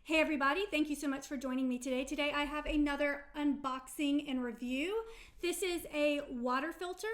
Hey everybody, thank you so much for joining me today. Today I have another unboxing and review. This is a water filter,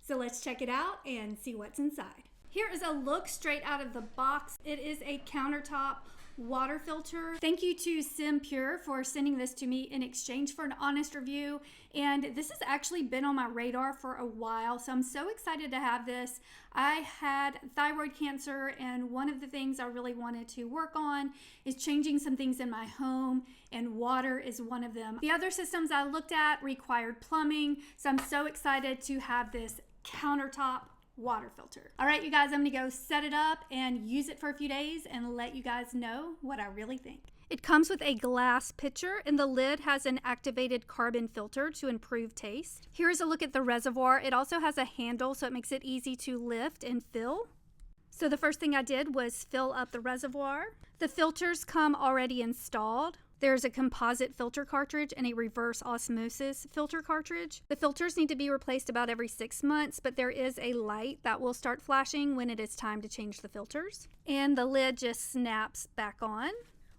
so let's check it out and see what's inside. Here is a look straight out of the box. It is a Countertop water filter. Thank you to SimPure for sending this to me in exchange for an honest review. And this has actually been on my radar for a while, so I'm so excited to have this. I had thyroid cancer, and one of the things I really wanted to work on is changing some things in my home, and water is one of them. The other systems I looked at required plumbing, so I'm so excited to have this Countertop water filter. All right, you guys, I'm gonna go set it up and use it for a few days and let you guys know what I really think. It comes with a glass pitcher, and the lid has an activated carbon filter to improve taste. Here's a look at the reservoir. It also has a handle, so it makes it easy to lift and fill. So the first thing I did was fill up the reservoir. The filters come already installed. There's a composite filter cartridge and a reverse osmosis filter cartridge. The filters need to be replaced about every 6 months, but there is a light that will start flashing when it is time to change the filters. And the lid just snaps back on.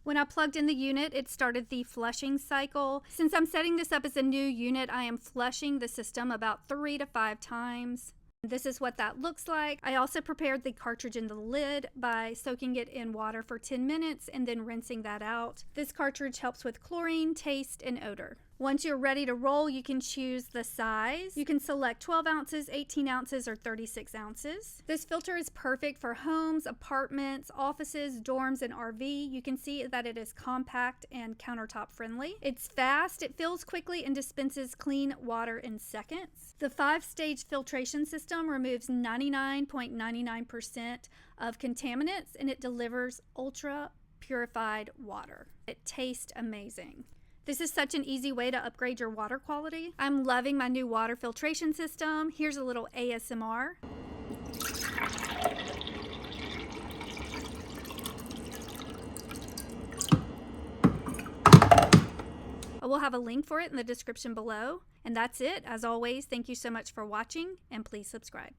When I plugged in the unit, it started the flushing cycle. Since I'm setting this up as a new unit, I am flushing the system about 3 to 5 times. This is what that looks like. I also prepared the cartridge in the lid by soaking it in water for 10 minutes and then rinsing that out. This cartridge helps with chlorine, taste, and odor. Once you're ready to roll, you can choose the size. You can select 12 ounces, 18 ounces, or 36 ounces. This filter is perfect for homes, apartments, offices, dorms, and RV. You can see that it is compact and countertop friendly. It's fast, it fills quickly, and dispenses clean water in seconds. The 5-stage filtration system removes 99.99% of contaminants, and it delivers ultra purified water. It tastes amazing. This is such an easy way to upgrade your water quality. I'm loving my new water filtration system. Here's a little ASMR. I will have a link for it in the description below. And that's it. As always, thank you so much for watching, and please subscribe.